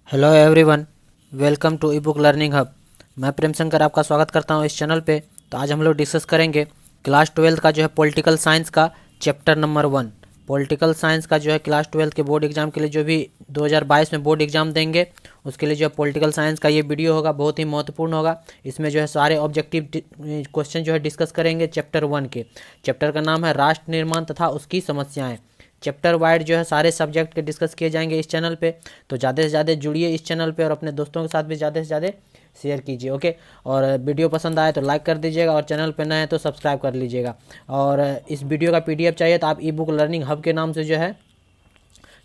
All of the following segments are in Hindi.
Hello everyone, welcome to e book learning hub. मैं प्रेम शंकर आपका स्वागत करता हूं इस चैनल पे। तो आज हम लोग डिस्कस करेंगे क्लास 12 का जो है पॉलिटिकल साइंस का चैप्टर नंबर 1। पॉलिटिकल साइंस का जो है क्लास 12 के बोर्ड एग्जाम के लिए जो भी 2022 में बोर्ड एग्जाम देंगे उसके लिए जो है पॉलिटिकल साइंस का ये वीडियो होगा, बहुत ही महत्वपूर्ण होगा। इसमें जो है सारे ऑब्जेक्टिव क्वेश्चन जो है डिस्कस करेंगे चैप्टर 1 के। चैप्टर का नाम है राष्ट्र निर्माण तथा उसकी समस्याएं। चैप्टर वाइड जो है सारे सब्जेक्ट के डिस्कस किए जाएंगे इस चैनल पे। तो ज़्यादा से ज़्यादा जुड़िए इस चैनल पे और अपने दोस्तों के साथ भी ज़्यादा से ज़्यादा शेयर कीजिए। ओके, और वीडियो पसंद आए तो लाइक कर दीजिएगा और चैनल पे नए हैं तो सब्सक्राइब कर लीजिएगा। और इस वीडियो का पीडीएफ चाहिए तो आप ई बुक लर्निंग हब के नाम से जो है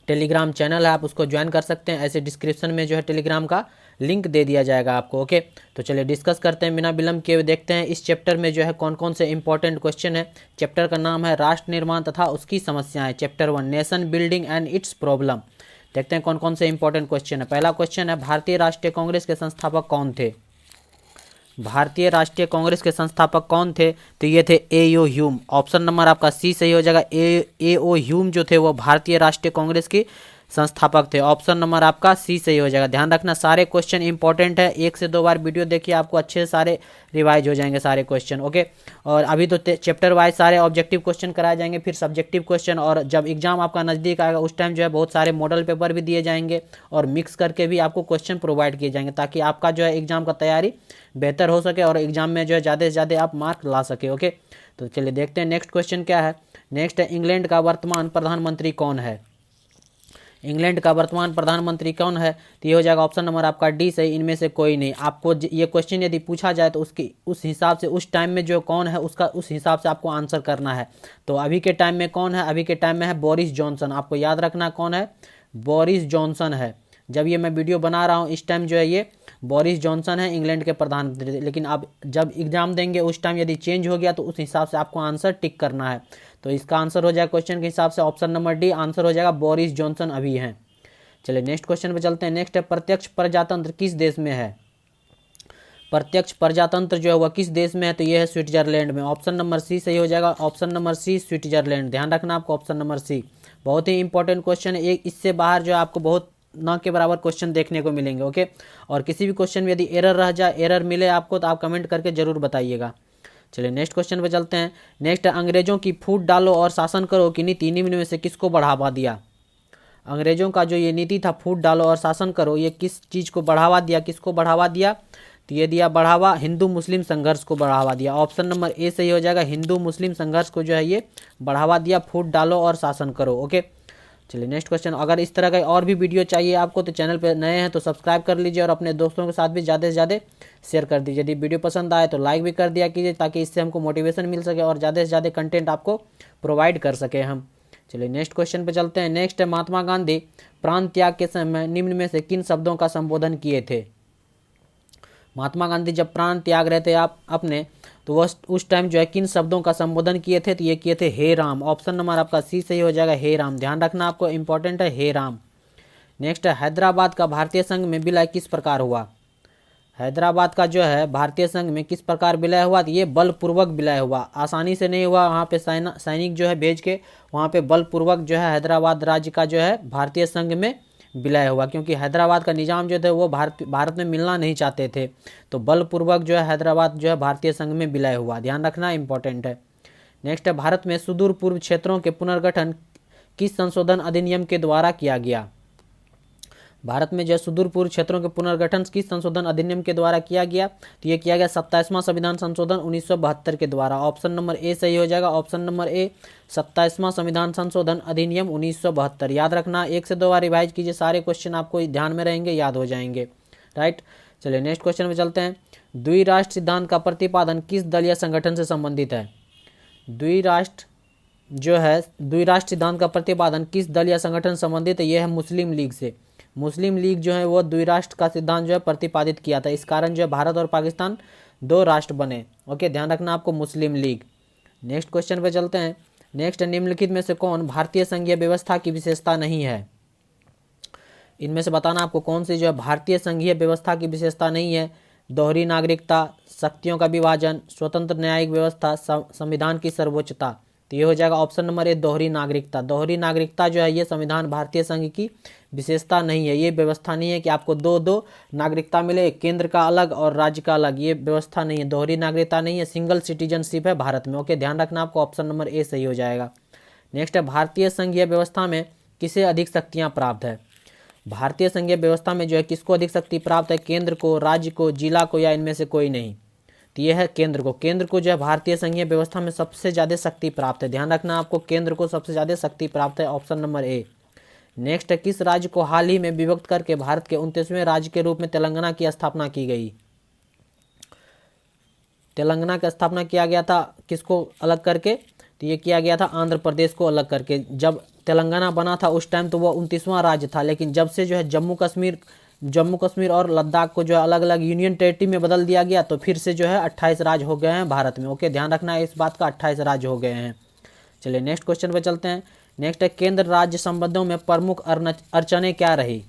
टेलीग्राम चैनल है, आप उसको ज्वाइन कर सकते हैं। ऐसे डिस्क्रिप्शन में जो है टेलीग्राम का लिंक दे दिया जाएगा आपको। ओके, तो चलिए डिस्कस करते हैं बिना विलंब के। देखते हैं इस चैप्टर में जो है कौन कौन से इंपॉर्टेंट क्वेश्चन है। चैप्टर का नाम है राष्ट्र निर्माण तथा उसकी समस्याएं, chapter 1 nation building and it's problem. देखते हैं कौन कौन से इंपॉर्टेंट क्वेश्चन है। पहला क्वेश्चन है, भारतीय राष्ट्रीय कांग्रेस के संस्थापक कौन थे? भारतीय राष्ट्रीय कांग्रेस के संस्थापक कौन थे? तो ये थे ए ओ ह्यूम। ऑप्शन नंबर आपका सी सही हो जाएगा। ए ओ ह्यूम जो थे वो भारतीय राष्ट्रीय कांग्रेस के संस्थापक थे। ऑप्शन नंबर आपका सी सही हो जाएगा। ध्यान रखना सारे क्वेश्चन इंपॉर्टेंट है, एक से दो बार वीडियो देखिए, आपको अच्छे से सारे रिवाइज हो जाएंगे सारे क्वेश्चन। ओके, और अभी तो चैप्टर वाइज सारे ऑब्जेक्टिव क्वेश्चन कराए जाएंगे, फिर सब्जेक्टिव क्वेश्चन, और जब एग्जाम आपका नज़दीक आएगा उस टाइम जो है बहुत सारे मॉडल पेपर भी दिए जाएंगे और मिक्स करके भी आपको क्वेश्चन प्रोवाइड किए जाएंगे ताकि आपका जो है एग्जाम का तैयारी बेहतर हो सके और एग्जाम में जो है ज़्यादा से ज़्यादा आप मार्क ला सके। ओके, तो चलिए देखते हैं नेक्स्ट क्वेश्चन क्या है। नेक्स्ट है, इंग्लैंड का वर्तमान प्रधानमंत्री कौन है? इंग्लैंड का वर्तमान प्रधानमंत्री कौन है? तो ये हो जाएगा ऑप्शन नंबर आपका डी सही, इनमें से कोई नहीं। आपको ये क्वेश्चन यदि पूछा जाए तो उसकी उस हिसाब से उस टाइम में जो कौन है उसका उस हिसाब से आपको आंसर करना है। तो अभी के टाइम में कौन है? अभी के टाइम में है बोरिस जॉनसन। आपको याद रखना कौन है, बोरिस जॉनसन है। जब ये मैं वीडियो बना रहा हूँ इस टाइम जो है ये बोरिस जॉनसन है इंग्लैंड के प्रधानमंत्री। लेकिन अब जब एग्जाम देंगे उस टाइम यदि चेंज हो गया तो उस हिसाब से आपको आंसर टिक करना है। तो इसका आंसर हो जाएगा क्वेश्चन के हिसाब से ऑप्शन नंबर डी आंसर हो जाएगा, बोरिस जॉनसन अभी हैं। चलिए नेक्स्ट क्वेश्चन पे चलते हैं। नेक्स्ट है, प्रत्यक्ष प्रजातंत्र किस देश में है? प्रत्यक्ष प्रजातंत्र जो है वह किस देश में है? तो ये है स्विट्जरलैंड में। ऑप्शन नंबर सी सही हो जाएगा। Option number C Switzerland. ध्यान रखना आपको ऑप्शन नंबर सी बहुत ही इंपॉर्टेंट क्वेश्चन है। एक इससे बाहर जो है आपको बहुत न के बराबर क्वेश्चन देखने को मिलेंगे। ओके, और किसी भी क्वेश्चन में यदि एरर रह जाए, एरर मिले आपको, तो आप कमेंट करके जरूर बताइएगा। चलिए नेक्स्ट क्वेश्चन पे चलते हैं। नेक्स्ट, अंग्रेजों की फूट डालो और शासन करो की नीति निम्न में से किसको बढ़ावा दिया? अंग्रेजों का जो ये नीति था फूट डालो और शासन करो, ये किस चीज़ को बढ़ावा दिया, किसको बढ़ावा दिया? तो ये दिया बढ़ावा हिंदू मुस्लिम संघर्ष को बढ़ावा दिया। ऑप्शन नंबर ए सही हो जाएगा, हिंदू मुस्लिम संघर्ष को जो है ये बढ़ावा दिया, फूट डालो और शासन करो। ओके, चलिए नेक्स्ट क्वेश्चन। अगर इस तरह का और भी वीडियो चाहिए आपको तो चैनल पर नए हैं तो सब्सक्राइब कर लीजिए और अपने दोस्तों के साथ भी ज़्यादा से ज़्यादा शेयर कर दीजिए। यदि वीडियो पसंद आए तो लाइक भी कर दिया कीजिए ताकि इससे हमको मोटिवेशन मिल सके और ज़्यादा से ज़्यादा कंटेंट आपको प्रोवाइड कर सके हम। चलिए नेक्स्ट क्वेश्चन पे चलते हैं। नेक्स्ट है, महात्मा गांधी प्रांत त्याग के समय निम्न में से किन शब्दों का संबोधन किए थे? महात्मा गांधी जब प्राण त्याग रहे थे आप अपने, तो वह उस टाइम जो है किन शब्दों का संबोधन किए थे? तो ये किए थे हे राम। ऑप्शन नंबर आपका सी सही हो जाएगा, हे राम। ध्यान रखना आपको इंपॉर्टेंट है, हे राम। नेक्स्ट है, हैदराबाद का भारतीय संघ में विलय किस प्रकार हुआ? हैदराबाद का जो है भारतीय संघ में किस प्रकार विलय हुआ? तो ये बलपूर्वक विलय हुआ, आसानी से नहीं हुआ। वहाँ पे सैनिक जो है भेज के वहाँ पे बलपूर्वक जो है हैदराबाद राज्य का जो है भारतीय संघ में विलय हुआ, क्योंकि हैदराबाद का निज़ाम जो थे वो भारत में मिलना नहीं चाहते थे। तो बलपूर्वक जो है हैदराबाद जो है भारतीय संघ में विलय हुआ। ध्यान रखना इंपॉर्टेंट है। नेक्स्ट है, भारत में सुदूर पूर्व क्षेत्रों के पुनर्गठन किस संशोधन अधिनियम के द्वारा किया गया? भारत में जो सुदूर पूर्व क्षेत्रों के पुनर्गठन किस संशोधन अधिनियम के द्वारा किया गया? तो ये किया गया 27वां संविधान संशोधन 1972 के द्वारा। ऑप्शन नंबर ए सही हो जाएगा। ऑप्शन नंबर ए 27वां संविधान संशोधन अधिनियम 1972। याद रखना, एक से दो बार रिवाइज कीजिए, सारे क्वेश्चन आपको ध्यान में रहेंगे, याद हो जाएंगे। राइट, चलिए नेक्स्ट क्वेश्चन में चलते हैं। द्विराष्ट्र सिद्धांत का प्रतिपादन किस दलीय संगठन से संबंधित है? द्विराष्ट्र सिद्धांत का प्रतिपादन किस दल या संगठन से संबंधित है? यह है मुस्लिम लीग से। मुस्लिम लीग जो है वो द्विराष्ट्र का सिद्धांत जो है प्रतिपादित किया था। इस कारण जो है भारत और पाकिस्तान दो राष्ट्र बने। ओके, ध्यान रखना आपको, मुस्लिम लीग। नेक्स्ट क्वेश्चन पे चलते हैं। नेक्स्ट, निम्नलिखित में से कौन भारतीय संघीय व्यवस्था की विशेषता नहीं है? इनमें से बताना आपको कौन सी जो है भारतीय संघीय व्यवस्था की विशेषता नहीं है। दोहरी नागरिकता, शक्तियों का विभाजन, स्वतंत्र न्यायिक व्यवस्था, संविधान की सर्वोच्चता। तो ये हो जाएगा ऑप्शन नंबर ए दोहरी नागरिकता। दोहरी नागरिकता जो है ये संविधान भारतीय संघ की विशेषता नहीं है, ये व्यवस्था नहीं है कि आपको दो दो नागरिकता मिले, केंद्र का अलग और राज्य का अलग, ये व्यवस्था नहीं है, दोहरी नागरिकता नहीं है, सिंगल सिटीजनशिप है भारत में। ओके, ध्यान रखना आपको ऑप्शन नंबर ए सही हो जाएगा। नेक्स्ट है भारतीय संघीय व्यवस्था में किसे अधिक शक्तियाँ प्राप्त है। भारतीय संघीय व्यवस्था में जो है किसको अधिक शक्ति प्राप्त है, केंद्र को, राज्य को, जिला को, या इनमें से कोई नहीं। तो ये है केंद्र को। केंद्र को जो है भारतीय संघीय व्यवस्था में सबसे ज़्यादा शक्ति प्राप्त है। ध्यान रखना आपको, केंद्र को सबसे ज़्यादा शक्ति प्राप्त है, ऑप्शन नंबर ए। नेक्स्ट है किस राज्य को हाल ही में विभक्त करके भारत के 29वें राज्य के रूप में तेलंगाना की स्थापना की गई। तेलंगाना की स्थापना किया गया था किसको अलग करके, तो ये किया गया था आंध्र प्रदेश को अलग करके। जब तेलंगाना बना था उस टाइम तो वो 29वां राज्य था, लेकिन जब से जो है जम्मू कश्मीर और लद्दाख को जो है अलग अलग यूनियन टेरिटरी में बदल दिया गया, तो फिर से जो है 28 राज्य हो गए हैं भारत में। ओके, ध्यान रखना है इस बात का, 28 राज्य हो गए हैं। चलिए नेक्स्ट क्वेश्चन पे चलते हैं। नेक्स्ट है केंद्र राज्य संबंधों में प्रमुख अड़चनें क्या रही।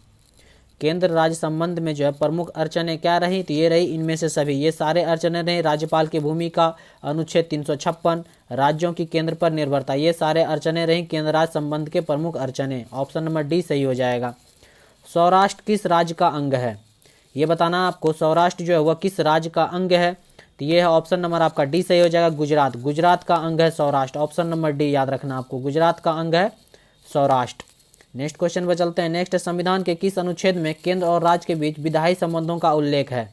केंद्र राज्य संबंध में जो है प्रमुख अड़चनें क्या रही, तो ये रही इनमें से सभी, ये सारे अड़चनें रही। राज्यपाल की भूमिका, अनुच्छेद 356, राज्यों की केंद्र पर निर्भरता, ये सारे अड़चनें रही केंद्र राज्य संबंध के प्रमुख अड़चनें। ऑप्शन नंबर डी सही हो जाएगा। सौराष्ट्र किस राज्य का अंग है, ये बताना आपको, सौराष्ट्र जो है वह किस राज्य का अंग है, तो ये है ऑप्शन नंबर आपका डी सही हो जाएगा, गुजरात। गुजरात का अंग है सौराष्ट्र, ऑप्शन नंबर डी याद रखना आपको, गुजरात का अंग है सौराष्ट्र। नेक्स्ट क्वेश्चन पर चलते हैं। नेक्स्ट संविधान के किस अनुच्छेद में केंद्र और राज्य के बीच विधायी संबंधों का उल्लेख है।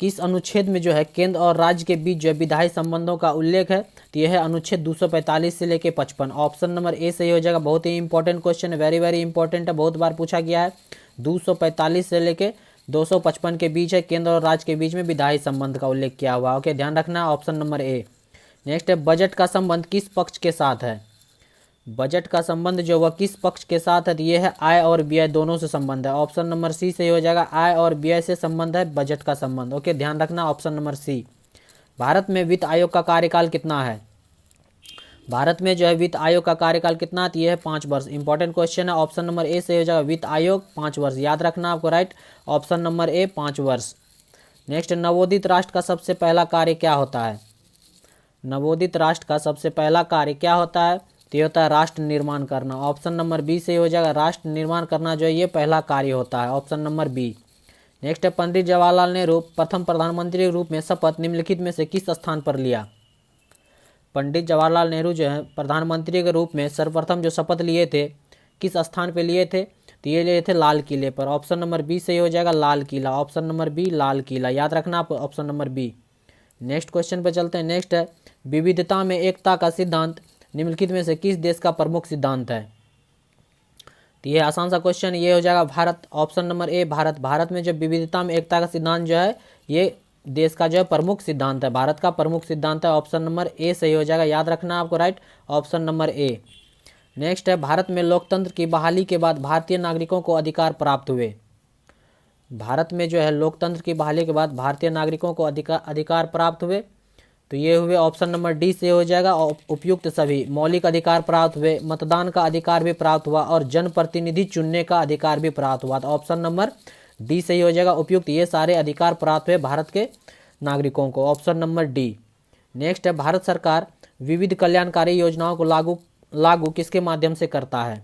किस अनुच्छेद में जो है केंद्र और राज्य के बीच जो है विधायी संबंधों का उल्लेख है, तो यह है अनुच्छेद 245 से लेके 55। ऑप्शन नंबर ए सही हो जाएगा। बहुत ही इंपॉर्टेंट क्वेश्चन है, वेरी वेरी इंपॉर्टेंट है, बहुत बार पूछा गया है। 245 से लेके 255 के बीच है केंद्र और राज्य के बीच में विधायी संबंध का उल्लेख किया हुआ। ओके, ध्यान रखना ऑप्शन नंबर ए। नेक्स्ट है बजट का संबंध किस पक्ष के साथ है। बजट का संबंध जो वह किस पक्ष के साथ है, तो ये है आय और व्यय दोनों से संबंध है। ऑप्शन नंबर सी सही हो जाएगा, आय और व्यय से संबंध है बजट का संबंध। ओके, ध्यान रखना ऑप्शन नंबर सी। भारत में वित्त आयोग का कार्यकाल कितना है। भारत में जो है वित्त आयोग का कार्यकाल कितना है, तो ये है 5 वर्ष। इंपॉर्टेंट क्वेश्चन है, ऑप्शन नंबर ए सही हो जाएगा, वित्त आयोग 5 वर्ष, याद रखना आपको, राइट, ऑप्शन नंबर ए 5 वर्ष। नेक्स्ट, नवोदित राष्ट्र का सबसे पहला कार्य क्या होता है। नवोदित राष्ट्र का सबसे पहला कार्य क्या होता है, तो ये होता है राष्ट्र निर्माण करना। ऑप्शन नंबर बी से हो जाएगा, राष्ट्र निर्माण करना जो है ये पहला कार्य होता है, ऑप्शन नंबर बी। नेक्स्ट है पंडित जवाहरलाल नेहरू प्रथम प्रधानमंत्री के रूप में शपथ निम्नलिखित में से किस स्थान पर लिया। पंडित जवाहरलाल नेहरू जो है प्रधानमंत्री के रूप में सर्वप्रथम जो शपथ लिए थे किस स्थान पर लिए थे, तो ये लिए थे लाल किले पर। ऑप्शन नंबर बी सही हो जाएगा, Lal Qila, option number B Lal Qila, याद रखना आप option number B. Next question पर चलते हैं। नेक्स्ट है विविधता में एकता का सिद्धांत निम्नलिखित में से किस देश का प्रमुख सिद्धांत है। तो ये आसान सा क्वेश्चन, ये हो जाएगा भारत, ऑप्शन नंबर ए भारत। भारत में जो विविधता में एकता का सिद्धांत जो है ये देश का जो है प्रमुख सिद्धांत है, भारत का प्रमुख सिद्धांत है, ऑप्शन नंबर ए सही हो जाएगा, याद रखना आपको, right, option number A. Next है भारत में लोकतंत्र की बहाली के बाद भारतीय नागरिकों को अधिकार प्राप्त हुए। भारत में जो है लोकतंत्र की बहाली के बाद भारतीय नागरिकों को अधिकार प्राप्त हुए, तो ये हुए ऑप्शन नंबर डी से हो जाएगा, उपयुक्त सभी। मौलिक अधिकार प्राप्त हुए, मतदान का अधिकार भी प्राप्त हुआ और जनप्रतिनिधि चुनने का अधिकार भी प्राप्त हुआ, तो ऑप्शन नंबर डी सही हो जाएगा, उपयुक्त ये सारे अधिकार प्राप्त हुए भारत के नागरिकों को, ऑप्शन नंबर डी। नेक्स्ट है भारत सरकार विविध कल्याणकारी योजनाओं को लागू किसके माध्यम से करता है।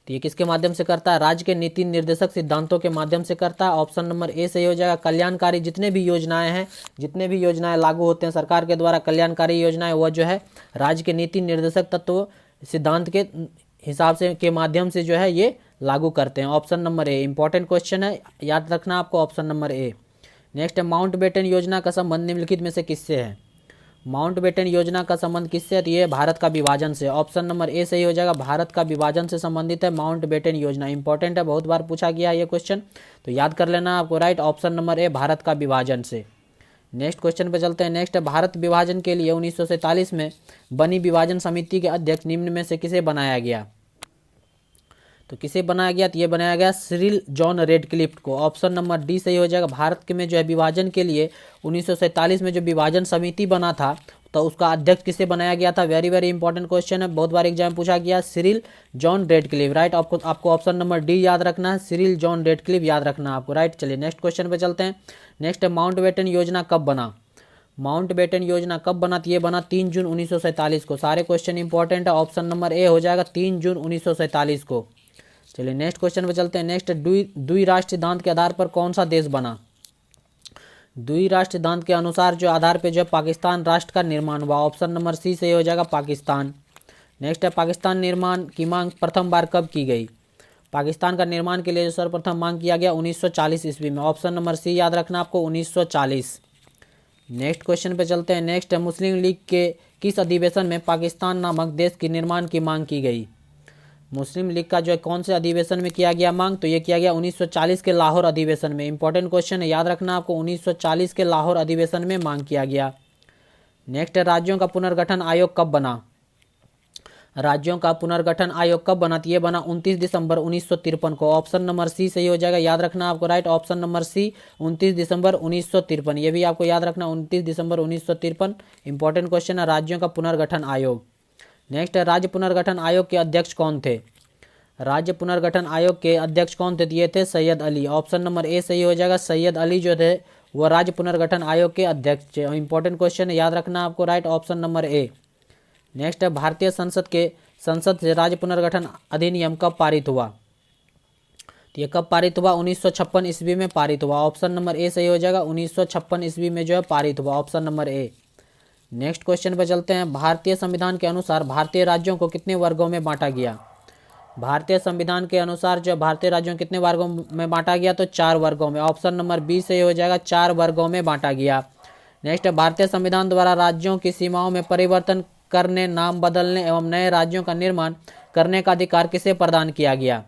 तो ये किसके माध्यम से करता है, राज्य के नीति निर्देशक सिद्धांतों के माध्यम से करता है, ऑप्शन नंबर ए सही हो जाएगा। कल्याणकारी जितने भी योजनाएं हैं, जितने भी योजनाएं लागू होते हैं सरकार के द्वारा, कल्याणकारी योजनाएं, वह जो है राज्य के नीति निर्देशक तत्व सिद्धांत के हिसाब से के माध्यम से जो है ये लागू करते हैं, ऑप्शन नंबर ए। इंपॉर्टेंट क्वेश्चन है, याद रखना आपको, ऑप्शन नंबर ए। नेक्स्ट है माउंटबेटन योजना का संबंध निम्नलिखित में से किससे है। माउंटबेटन योजना का संबंध किससे है, तो ये भारत का विभाजन से, ऑप्शन नंबर ए सही हो जाएगा, भारत का विभाजन से संबंधित है माउंटबेटन योजना। इंपॉर्टेंट है, बहुत बार पूछा गया है ये क्वेश्चन, तो याद कर लेना आपको, राइट, ऑप्शन नंबर ए भारत का विभाजन से। नेक्स्ट क्वेश्चन पे चलते हैं। नेक्स्ट है भारत विभाजन के लिए 1947 में बनी विभाजन समिति के अध्यक्ष निम्न में से किसे बनाया गया। तो किसे बनाया गया, तो ये बनाया गया सिरिल जॉन रेडक्लिफ को, ऑप्शन नंबर डी सही हो जाएगा। भारत के में जो है विभाजन के लिए 1947 में जो विभाजन समिति बना था, तो उसका अध्यक्ष किसे बनाया गया था, वेरी वेरी इंपॉर्टेंट क्वेश्चन है, बहुत बार एग्जाम में पूछा गया, सिरिल जॉन रेडक्लिफ, राइट, आपको ऑप्शन नंबर डी याद रखना है, सिरिल जॉन रेडक्लिफ याद रखना आपको, राइट। चलिए नेक्स्ट क्वेश्चन पे चलते हैं। नेक्स्ट है माउंटबेटन योजना कब बना। माउंटबेटन योजना कब बना? ये बना 3 जून 1947 को। सारे क्वेश्चन इंपॉर्टेंट है, ऑप्शन नंबर ए हो जाएगा 3 जून 1947 को। चलिए नेक्स्ट क्वेश्चन पे चलते हैं। नेक्स्ट, द्विराष्ट्र सिद्धांत के आधार पर कौन सा देश बना? द्विराष्ट्र सिद्धांत के अनुसार जो आधार पे जो पाकिस्तान राष्ट्र का निर्माण हुआ। ऑप्शन नंबर सी सही हो जाएगा, पाकिस्तान। नेक्स्ट है, पाकिस्तान निर्माण की मांग प्रथम बार कब की गई? पाकिस्तान का निर्माण के लिए जो सर्वप्रथम मांग किया गया 1940 ईस्वी में। ऑप्शन नंबर सी याद रखना आपको, 1940। नेक्स्ट क्वेश्चन पे चलते हैं। नेक्स्ट है, मुस्लिम लीग के किस अधिवेशन में पाकिस्तान नामक देश के निर्माण की मांग की गई? मुस्लिम लीग का जो है कौन से अधिवेशन में किया गया मांग? तो ये किया गया 1940 के लाहौर अधिवेशन में। इंपॉर्टेंट क्वेश्चन है, याद रखना आपको, 1940 के लाहौर अधिवेशन में मांग किया गया। नेक्स्ट है, राज्यों का पुनर्गठन आयोग कब बना? राज्यों का पुनर्गठन आयोग कब बना? ये बना 29 दिसंबर 1953 को। ऑप्शन नंबर सी सही हो जाएगा, याद रखना आपको, राइट। ऑप्शन नंबर सी 29 दिसंबर 1953, ये भी आपको याद रखना, 29 दिसंबर 1953। इंपॉर्टेंट क्वेश्चन है, राज्यों का पुनर्गठन आयोग। नेक्स्ट है, राज्य पुनर्गठन आयोग के अध्यक्ष कौन थे? राज्य पुनर्गठन आयोग के अध्यक्ष कौन थे? ये थे सैयद अली। ऑप्शन नंबर ए सही हो जाएगा, सैयद अली जो थे वो राज्य पुनर्गठन आयोग के अध्यक्ष थे। इंपॉर्टेंट क्वेश्चन है, याद रखना आपको, right. Option number A. Next है, भारतीय संसद से राज्य पुनर्गठन अधिनियम कब पारित हुआ? तो ये कब पारित हुआ? 1956 ईस्वी में पारित हुआ। ऑप्शन नंबर ए सही हो जाएगा, 1956 ईस्वी में जो है पारित हुआ। Option number A. Next question पर चलते हैं। भारतीय संविधान के अनुसार भारतीय राज्यों को कितने वर्गों में बांटा गया? भारतीय संविधान के अनुसार जो भारतीय राज्यों कितने वर्गों में बांटा गया? तो 4 वर्गों में। ऑप्शन नंबर बी सही हो जाएगा, 4 वर्गों में बांटा गया। नेक्स्ट है, भारतीय संविधान द्वारा राज्यों की सीमाओं में परिवर्तन करने, नाम बदलने एवं नए राज्यों का निर्माण करने का अधिकार किसे प्रदान किया गया?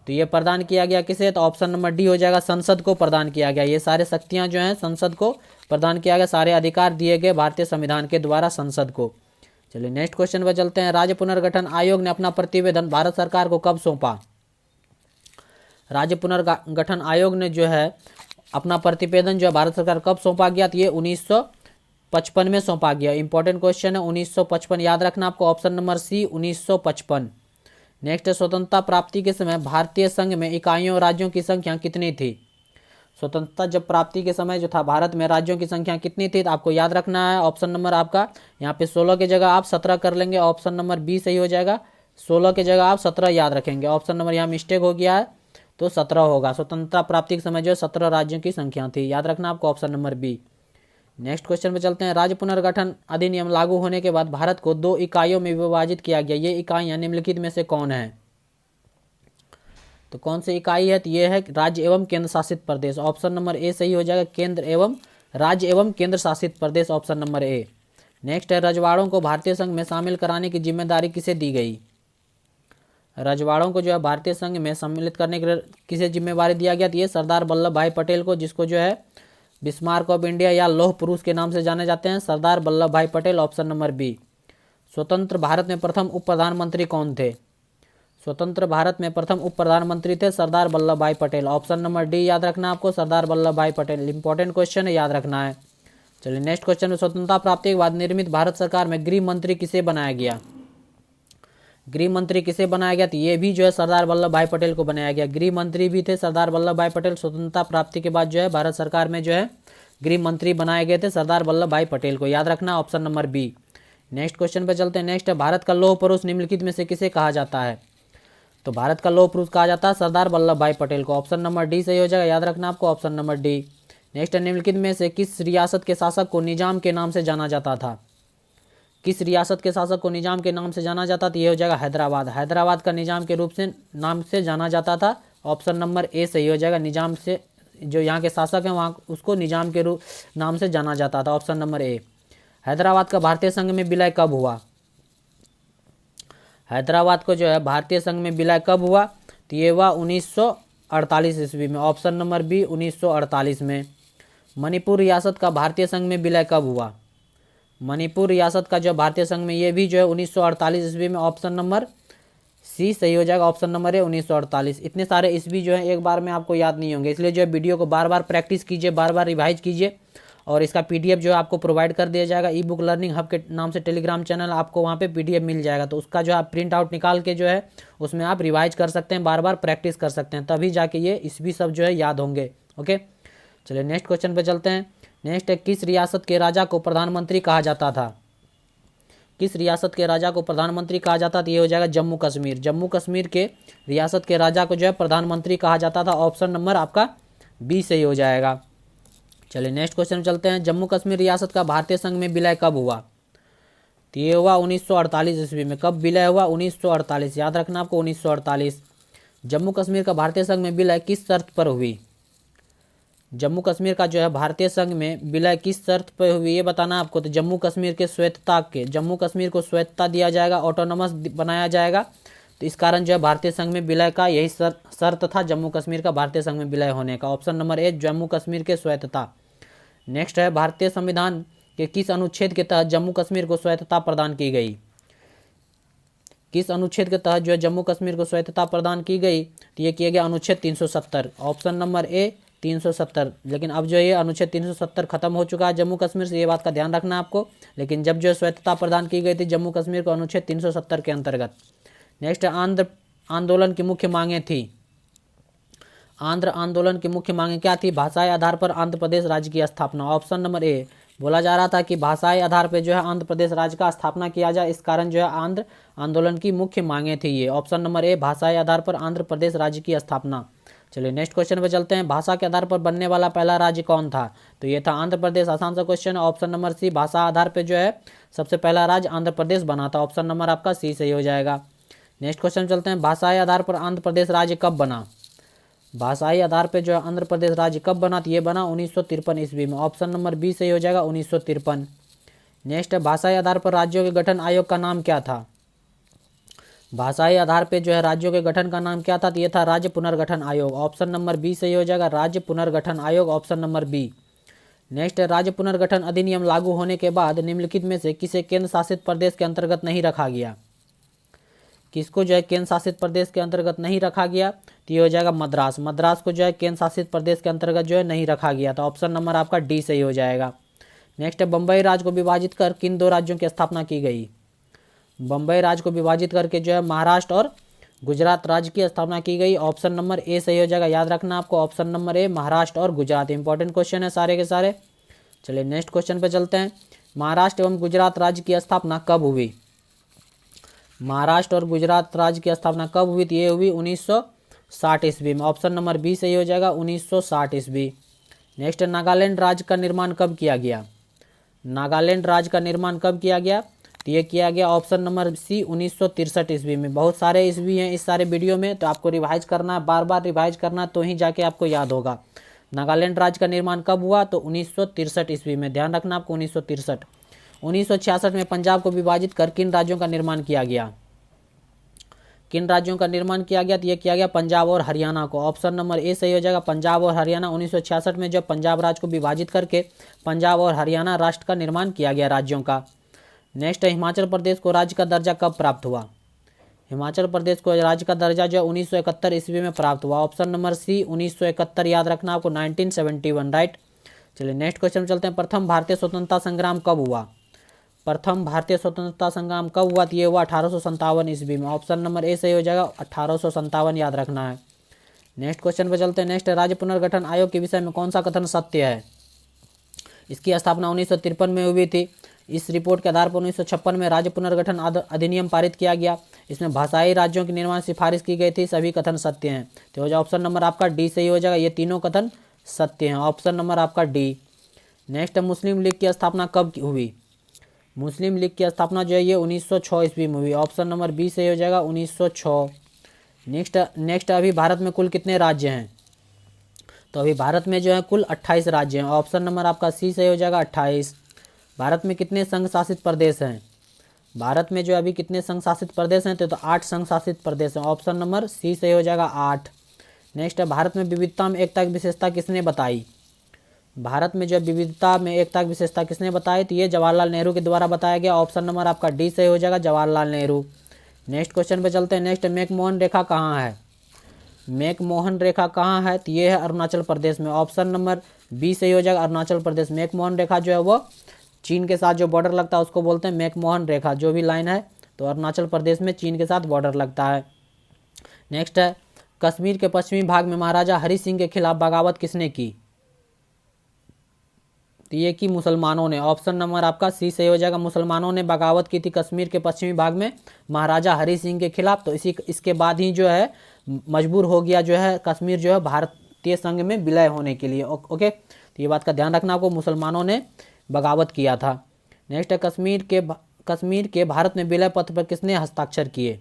तो ये प्रदान किया गया किसे? तो ऑप्शन नंबर डी हो जाएगा, संसद को प्रदान किया गया। ये सारे शक्तियां जो हैं संसद को प्रदान किया गया, सारे अधिकार दिए गए भारतीय संविधान के द्वारा संसद को। चलिए नेक्स्ट क्वेश्चन पर चलते हैं। राज्य पुनर्गठन आयोग ने अपना प्रतिवेदन भारत सरकार को कब सौंपा? राज्य पुनर्गठन आयोग ने जो है अपना प्रतिवेदन जो है भारत सरकार कब सौंपा गया? तो ये 1955 में सौंपा गया। इंपॉर्टेंट क्वेश्चन है, 1955 याद रखना आपको, ऑप्शन नंबर सी 1955। नेक्स्ट है, स्वतंत्रता प्राप्ति के समय भारतीय संघ में इकाइयों और राज्यों की संख्या कितनी थी? स्वतंत्रता जब प्राप्ति के समय जो था भारत में राज्यों की संख्या कितनी थी? तो आपको याद रखना है, ऑप्शन नंबर आपका यहाँ पे 16 की जगह आप 17 कर लेंगे। ऑप्शन नंबर बी सही हो जाएगा, 16 की जगह आप 17 याद रखेंगे। ऑप्शन नंबर यहाँ मिस्टेक हो गया है, तो 17 होगा। स्वतंत्रता प्राप्ति के समय जो 17 राज्यों की संख्या थी, याद रखना आपको, option number B. Next question पे चलते हैं। राज्य पुनर्गठन अधिनियम लागू होने के बाद भारत को 2 इकाइयों में विभाजित किया गया। ये इकाइयां निम्नलिखित में से कौन है? तो कौन सी इकाई है? तो ये है राज्य एवं केंद्र शासित प्रदेश। ऑप्शन नंबर ए सही हो जाएगा, केंद्र एवं राज्य एवं केंद्र शासित प्रदेश। Option number A. नेक्स्ट है, रजवाड़ों को भारतीय संघ में शामिल कराने की जिम्मेदारी किसे दी गई? रजवाड़ों को जो है भारतीय संघ में सम्मिलित करने के लिए किसे जिम्मेवारी दिया गया? तो ये सरदार वल्लभ भाई पटेल को, जिसको जो है बिस्मार्क ऑफ इंडिया या लौह पुरुष के नाम से जाने जाते हैं, सरदार वल्लभ भाई पटेल। Option number B. स्वतंत्र भारत में प्रथम उप प्रधानमंत्री कौन थे? स्वतंत्र भारत में प्रथम उप प्रधानमंत्री थे सरदार वल्लभ भाई पटेल। ऑप्शन नंबर डी याद रखना आपको, सरदार वल्लभ भाई पटेल। इंपॉर्टेंट क्वेश्चन है, याद रखना है। चलिए नेक्स्ट क्वेश्चन में, स्वतंत्रता प्राप्ति के बाद निर्मित भारत सरकार में गृह मंत्री किसे बनाया गया? गृह मंत्री किसे बनाया गया? तो ये भी जो है सरदार वल्लभ भाई पटेल को बनाया गया। गृह मंत्री भी थे सरदार वल्लभ भाई पटेल। स्वतंत्रता प्राप्ति के बाद जो है भारत सरकार में जो है गृह मंत्री बनाए गए थे सरदार वल्लभ भाई पटेल को, याद रखना, option number B. Next question पे चलते हैं। नेक्स्ट है, भारत का लौह पुरुष निम्नलिखित में से किसे कहा जाता है? तो भारत का लौह पुरुष कहा जाता है सरदार वल्लभ भाई पटेल को। ऑप्शन नंबर डी सही हो जाएगा, याद रखना आपको, ऑप्शन नंबर डी। नेक्स्ट है, निम्नलिखित में से किस रियासत के शासक को निजाम के नाम से जाना जाता था? किस रियासत के शासक को निजाम के नाम से जाना जाता था? ये हो जाएगा हैदराबाद। हैदराबाद का निजाम के रूप से नाम से जाना जाता था। ऑप्शन नंबर ए सही हो जाएगा, निजाम से जो यहाँ के शासक हैं वहाँ उसको निजाम के रूप नाम से जाना जाता था। ऑप्शन नंबर ए। हैदराबाद का भारतीय संघ में विलय कब हुआ? हैदराबाद को जो है भारतीय संघ में विलय कब हुआ? तो ये हुआ 1948 ईस्वी में। ऑप्शन नंबर बी 1948 में। मणिपुर रियासत का भारतीय संघ में विलय कब हुआ? मणिपुर रियासत का जो भारतीय संघ में ये भी जो है 1948 ईस्वी में। ऑप्शन नंबर सी सही हो जाएगा, ऑप्शन नंबर ए 1948। इतने सारे ईस्वी जो है एक बार में आपको याद नहीं होंगे, इसलिए जो है वीडियो को बार बार प्रैक्टिस कीजिए, बार बार रिवाइज कीजिए। और इसका पीडीएफ जो है आपको प्रोवाइड कर दिया जाएगा। ई बुक लर्निंग हब के नाम से टेलीग्राम चैनल, आपको वहाँ पे पीडीएफ मिल जाएगा। तो उसका जो आप प्रिंट आउट निकाल के जो है उसमें आप रिवाइज कर सकते हैं, बार बार प्रैक्टिस कर सकते हैं, तभी जाके ये ईस्वी सब जो है याद होंगे। ओके, चलिए नेक्स्ट क्वेश्चन पे चलते हैं। नेक्स्ट है किस रियासत के राजा को प्रधानमंत्री कहा जाता था? किस रियासत के राजा को प्रधानमंत्री कहा जाता था? ये हो जाएगा जम्मू कश्मीर। जम्मू कश्मीर के रियासत के राजा को जो है प्रधानमंत्री कहा जाता था। ऑप्शन नंबर आपका बी सही हो जाएगा। चलिए नेक्स्ट क्वेश्चन चलते हैं। जम्मू कश्मीर रियासत का भारतीय संघ में विलय कब हुआ? तो ये हुआ 1948 ईस्वी में। कब विलय हुआ? 1948। याद रखना आपको 1948। जम्मू कश्मीर का भारतीय संघ में विलय किस शर्त पर हुई? जम्मू कश्मीर का जो है भारतीय संघ में विलय किस शर्त पर हुई ये बताना आपको। तो जम्मू कश्मीर के स्वायत्तता के, जम्मू कश्मीर को स्वायत्तता दिया जाएगा, ऑटोनोमस बनाया जाएगा। तो इस कारण जो है भारतीय संघ में विलय का यही शर्त था जम्मू कश्मीर का भारतीय संघ में विलय होने का। ऑप्शन नंबर ए जम्मू कश्मीर के स्वायत्तता। नेक्स्ट है भारतीय संविधान के किस अनुच्छेद के तहत जम्मू कश्मीर को स्वायत्तता प्रदान की गई? किस अनुच्छेद के तहत जो है जम्मू कश्मीर को स्वायत्तता प्रदान की गई? तो ये किया गया अनुच्छेद 370। ऑप्शन नंबर ए 370। लेकिन अब जो ये अनुच्छेद 370 खत्म हो चुका है जम्मू कश्मीर से, ये बात का ध्यान रखना आपको। लेकिन जब जो है स्वायत्तता प्रदान की गई थी जम्मू कश्मीर को अनुच्छेद 370 के अंतर्गत। नेक्स्ट है आंध्र आंदोलन की मुख्य मांगें थी। आंध्र आंदोलन की मुख्य मांगें क्या थी? भाषाई आधार पर आंध्र प्रदेश राज्य की स्थापना। ऑप्शन नंबर ए। बोला जा रहा था कि भाषाई आधार पर जो है आंध्र प्रदेश राज्य का स्थापना किया जाए, इस कारण जो है आंध्र आंदोलन की मुख्य मांगें थी ये। ऑप्शन नंबर ए भाषाई आधार पर आंध्र प्रदेश राज्य की स्थापना। चलिए नेक्स्ट क्वेश्चन पे चलते हैं। भाषा के आधार पर बनने वाला पहला राज्य कौन था? तो ये था आंध्र प्रदेश। आसान सा क्वेश्चन है। ऑप्शन नंबर सी भाषा आधार पर जो है सबसे पहला राज्य आंध्र प्रदेश बना था। ऑप्शन नंबर आपका सी सही हो जाएगा। नेक्स्ट क्वेश्चन चलते हैं। भाषाई आधार पर आंध्र प्रदेश राज्य कब बना? भाषाई आधार पर जो है आंध्र प्रदेश राज्य कब बना? तो ये बना 1953 ईस्वी में। ऑप्शन नंबर बी सही हो जाएगा 1953। नेक्स्ट है भाषाई आधार पर राज्यों के गठन आयोग का नाम क्या था? भाषाई आधार पर जो है राज्यों के गठन का नाम क्या था? तो ये था राज्य पुनर्गठन आयोग। ऑप्शन नंबर बी सही हो जाएगा राज्य पुनर्गठन आयोग। Option number B. नेक्स्ट है राज्य पुनर्गठन अधिनियम लागू होने के बाद निम्नलिखित में से किसे केंद्र शासित प्रदेश के अंतर्गत नहीं रखा गया? किसको जो है केंद्र शासित प्रदेश के अंतर्गत नहीं रखा गया? तो ये हो जाएगा मद्रास। मद्रास को जो है केंद्र शासित प्रदेश के अंतर्गत जो है नहीं रखा गया था। ऑप्शन नंबर आपका डी सही हो जाएगा। नेक्स्ट है बम्बई राज्य को विभाजित कर किन दो राज्यों की स्थापना की गई? बम्बई राज्य को विभाजित करके जो है महाराष्ट्र और गुजरात राज्य की स्थापना की गई। ऑप्शन नंबर ए सही हो जाएगा। याद रखना आपको ऑप्शन नंबर ए महाराष्ट्र और गुजरात। इंपॉर्टेंट क्वेश्चन है सारे के सारे। चलिए नेक्स्ट क्वेश्चन पे चलते हैं। महाराष्ट्र एवं गुजरात राज्य की स्थापना कब हुई? महाराष्ट्र और गुजरात राज्य की स्थापना कब हुई? तो ये हुई 1960 ईस्वी में। ऑप्शन नंबर बी सही हो जाएगा 1960 ईस्वी। नेक्स्ट नागालैंड राज्य का निर्माण कब किया गया? नागालैंड राज्य का निर्माण कब किया गया? तो ये किया गया ऑप्शन नंबर सी 1963 ईस्वी में। बहुत सारे ईस्वी हैं इस सारे वीडियो में, तो आपको रिवाइज करना है, बार बार रिवाइज करना तो ही जाके आपको याद होगा। नागालैंड राज्य का निर्माण कब हुआ? तो 1963 ईस्वी में। ध्यान रखना आपको 1963। 1966 में पंजाब को विभाजित कर किन राज्यों का निर्माण किया गया? किन राज्यों का निर्माण किया गया? तो ये किया गया पंजाब और हरियाणा को। ऑप्शन नंबर ए सही हो जाएगा पंजाब और हरियाणा। 1966 में जब पंजाब राज्य को विभाजित करके पंजाब और हरियाणा राष्ट्र का निर्माण किया गया राज्यों का। नेक्स्ट है हिमाचल प्रदेश को राज्य का दर्जा कब प्राप्त हुआ? हिमाचल प्रदेश को राज्य का दर्जा जो 1971 ईस्वी में प्राप्त हुआ। Option number C 1971। याद रखना आपको 1971 राइट। चलिए नेक्स्ट क्वेश्चन चलते हैं। प्रथम भारतीय स्वतंत्रता संग्राम कब हुआ? प्रथम भारतीय स्वतंत्रता संग्राम कब हुआ? तो ये हुआ 1857 ईस्वी में। ऑप्शन नंबर ए सही हो जाएगा 1857। याद रखना है। नेक्स्ट क्वेश्चन पे चलते हैं। नेक्स्ट राज्य पुनर्गठन आयोग के विषय में कौन सा कथन सत्य है? इसकी स्थापना 1953 में हुई थी। इस रिपोर्ट के आधार पर 1956 में राज्य पुनर्गठन अधिनियम पारित किया गया। इसमें भाषाई राज्यों के निर्माण सिफारिश की गई थी। सभी कथन सत्य हैं। तो हो जाए ऑप्शन नंबर आपका डी सही हो जाएगा। ये तीनों कथन सत्य हैं। ऑप्शन नंबर आपका डी। नेक्स्ट मुस्लिम लीग की स्थापना कब हुई? मुस्लिम लीग की स्थापना जो है ये 1906 ईस्वी में हुई। ऑप्शन नंबर बी सही हो जाएगा 1906। नेक्स्ट अभी भारत में कुल कितने राज्य हैं? तो अभी भारत में जो है कुल 28 राज्य हैं। ऑप्शन नंबर आपका सी सही हो जाएगा 28। भारत में कितने संघ शासित प्रदेश हैं? भारत में जो अभी कितने संघ शासित प्रदेश हैं? तो 8 संघ शासित प्रदेश हैं। ऑप्शन नंबर सी सही हो जाएगा 8। नेक्स्ट है भारत में विविधता में एकता की विशेषता किसने बताई? भारत में जो विविधता में एकता की विशेषता किसने बताई? तो ये जवाहरलाल नेहरू के द्वारा बताया गया। ऑप्शन नंबर आपका डी सही हो जाएगा जवाहरलाल नेहरू। नेक्स्ट क्वेश्चन पे चलते हैं। नेक्स्ट मैकमोहन रेखा कहाँ है? मैकमोहन रेखा कहाँ है? तो ये है अरुणाचल प्रदेश में। ऑप्शन नंबर बी सही हो जाएगा अरुणाचल प्रदेश। मैकमोहन रेखा जो है वो चीन के साथ जो बॉर्डर लगता है उसको बोलते हैं मैकमोहन रेखा। जो भी लाइन है तो अरुणाचल प्रदेश में चीन के साथ बॉर्डर लगता है। नेक्स्ट है कश्मीर के पश्चिमी भाग में महाराजा हरि सिंह के खिलाफ बगावत किसने की? तो ये की मुसलमानों ने, ऑप्शन नंबर आपका सी सही हो जाएगा। मुसलमानों ने बगावत की थी कश्मीर के पश्चिमी भाग में महाराजा हरि सिंह के खिलाफ, तो इसके बाद ही जो है मजबूर हो गया जो है कश्मीर जो है भारतीय संघ में विलय होने के लिए। ओके, तो ये बात का ध्यान रखना आपको, मुसलमानों ने बगावत किया था। नेक्स्ट है कश्मीर के भारत में विलय पत्र पर किसने हस्ताक्षर किए?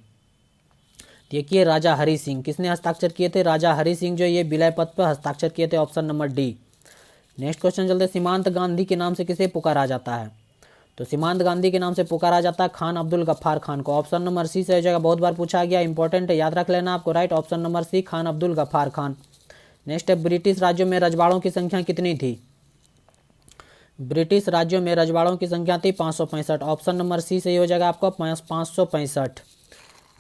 देखिए राजा हरि सिंह। किसने हस्ताक्षर किए थे? राजा हरि सिंह जो ये विलय पत्र पर हस्ताक्षर किए थे, option number D. Next question चलते, सीमांत गांधी के नाम से किसे पुकारा जाता है? तो सीमांत गांधी के नाम से पुकारा जाता है खान अब्दुल गफ्फार खान को, ऑप्शन नंबर सी से हो जाएगा। बहुत बार पूछा गया, इंपॉर्टेंट है, याद रख लेना आपको, right, option number C Khan Abdul Ghaffar Khan. Next है, ब्रिटिश राज्यों में रजवाड़ों की संख्या कितनी थी? ब्रिटिश राज्यों में रजवाड़ों की संख्या थी 565, ऑप्शन नंबर सी सही हो जाएगा आपका 565।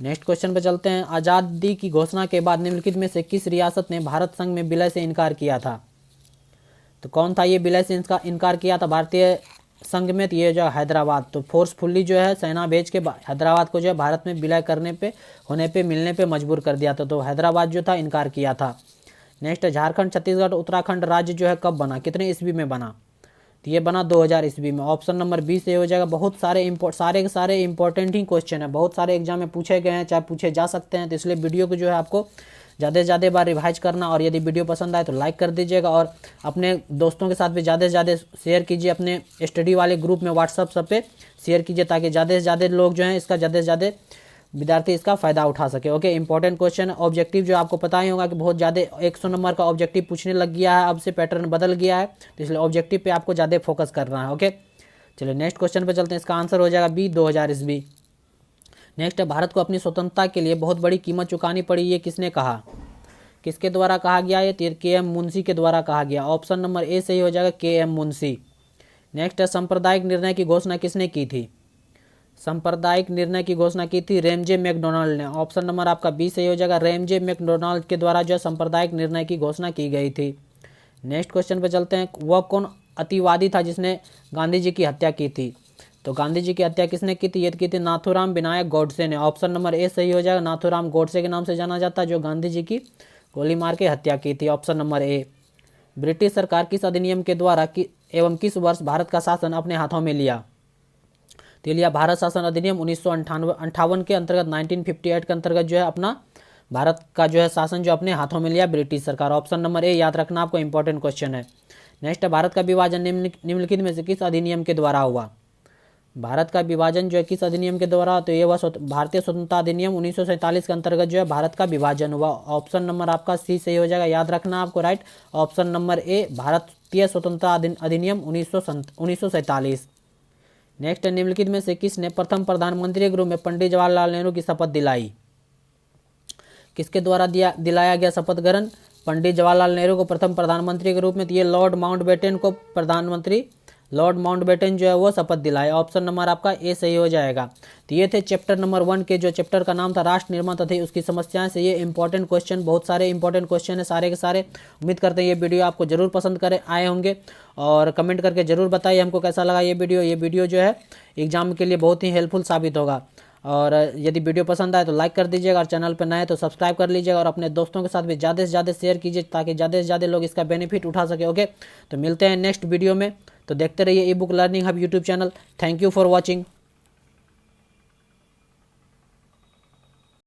नेक्स्ट क्वेश्चन पे चलते हैं, आज़ादी की घोषणा के बाद निम्नलिखित में से किस रियासत ने भारत संघ में विलय से इनकार किया था? तो कौन था ये विलय से इसका इनकार किया था भारतीय संघ में? तो ये जो हैदराबाद, तो फोर्सफुली जो है सेना भेज के हैदराबाद को जो है भारत में विलय करने पे मिलने पे मजबूर कर दिया था, तो हैदराबाद जो था इनकार किया था। नेक्स्ट, झारखंड छत्तीसगढ़ उत्तराखंड राज्य जो है कब बना, कितने ईस्वी में बना? तो ये बना 2000 ईस्वी में, ऑप्शन नंबर 20 से हो जाएगा। बहुत सारे इंपॉर्टेंट ही क्वेश्चन है, बहुत सारे एग्जाम में पूछे गए हैं, चाहे पूछे जा सकते हैं, तो इसलिए वीडियो को जो है आपको ज़्यादा से ज़्यादा बार रिवाइज करना, और यदि वीडियो पसंद आए तो लाइक कर दीजिएगा, और अपने दोस्तों के साथ भी ज़्यादा से ज़्यादा शेयर कीजिए, अपने स्टडी वाले ग्रुप में व्हाट्सअप सब पे शेयर कीजिए, ताकि ज़्यादा से ज़्यादा लोग जो हैं इसका ज़्यादा से ज़्यादा विद्यार्थी इसका फ़ायदा उठा सके। Okay, important question. ऑब्जेक्टिव जो आपको पता ही होगा कि बहुत ज़्यादा 100 नंबर का ऑब्जेक्टिव पूछने लग गया है, अब से पैटर्न बदल गया है, तो इसलिए ऑब्जेक्टिव पे आपको ज़्यादा फोकस करना है। ओके, चलिए नेक्स्ट क्वेश्चन पे चलते हैं, इसका आंसर हो जाएगा बी 2000 ईस्वी। नेक्स्ट है, भारत को अपनी स्वतंत्रता के लिए बहुत बड़ी कीमत चुकानी पड़ी, ये किसने कहा? किसके द्वारा कहा गया? ये के एम मुंशी के द्वारा कहा गया, ऑप्शन नंबर ए सही हो जाएगा, के एम मुंशी। नेक्स्ट है, सांप्रदायिक निर्णय की घोषणा किसने की थी? सांप्रदायिक निर्णय की घोषणा की थी रेमजे मैकडोनाल्ड ने, ऑप्शन नंबर आपका बी सही हो जाएगा। रेमजे मैकडोनाल्ड के द्वारा जो सांप्रदायिक निर्णय की घोषणा की गई थी। नेक्स्ट क्वेश्चन पे चलते हैं, वह कौन अतिवादी था जिसने गांधी जी की हत्या की थी? तो गांधी जी की हत्या किसने की थी? ये की थी नाथूराम विनायक गोडसे ने, ऑप्शन नंबर ए सही हो जाएगा। नाथूराम गोडसे के नाम से जाना जाता है, जो गांधी जी की गोली मार के हत्या की थी, ऑप्शन नंबर ए। ब्रिटिश सरकार किस अधिनियम के द्वारा एवं किस वर्ष भारत का शासन अपने हाथों में लिया? तो लिया भारत शासन अधिनियम 1958 के अंतर्गत, 1958 के अंतर्गत जो है अपना भारत का जो है शासन जो अपने हाथों में लिया ब्रिटिश सरकार, ऑप्शन नंबर ए याद रखना आपको, इंपॉर्टेंट क्वेश्चन है। नेक्स्ट है, भारत का विभाजन निम्नलिखित में से किस अधिनियम के द्वारा हुआ? भारत का विभाजन जो है किस अधिनियम के द्वारा? तो ये हुआ भारतीय स्वतंत्रता अधिनियम 1947 के अंतर्गत जो है भारत का विभाजन हुआ, ऑप्शन नंबर आपका सी सही हो जाएगा, याद रखना आपको, राइट, ऑप्शन नंबर ए भारतीय स्वतंत्रता अधिनियम 1947। नेक्स्ट, निम्नलिखित में से किसने प्रथम प्रधानमंत्री के रूप में पंडित जवाहरलाल नेहरू की शपथ दिलाई? किसके द्वारा दिलाया गया शपथ ग्रहण पंडित जवाहरलाल नेहरू को प्रथम प्रधानमंत्री के रूप में? तो ये लॉर्ड माउंटबेटन को लॉर्ड माउंटबेटन जो है वो शपथ दिलाए, ऑप्शन नंबर आपका ए सही हो जाएगा। तो ये थे चैप्टर नंबर 1 के, जो चैप्टर का नाम था राष्ट्र निर्माण तथा उसकी समस्याएं से ये इंपॉर्टेंट क्वेश्चन, बहुत सारे इंपॉर्टेंट क्वेश्चन है सारे के सारे। उम्मीद करते हैं ये वीडियो आपको जरूर पसंद आए होंगे, और कमेंट करके जरूर बताइए हमको कैसा लगा ये वीडियो जो है एग्जाम के लिए बहुत ही हेल्पफुल साबित होगा। और यदि वीडियो पसंद आए तो लाइक कर दीजिएगा, और चैनल पर नए तो सब्सक्राइब कर लीजिएगा, और अपने दोस्तों के साथ भी ज़्यादा से ज़्यादा शेयर कीजिए, ताकि ज़्यादा से ज़्यादा लोग इसका बेनिफिट उठा सके। ओके, तो मिलते हैं नेक्स्ट वीडियो में, तो देखते रहिए ई book learning hub YouTube channel. Thank you for watching.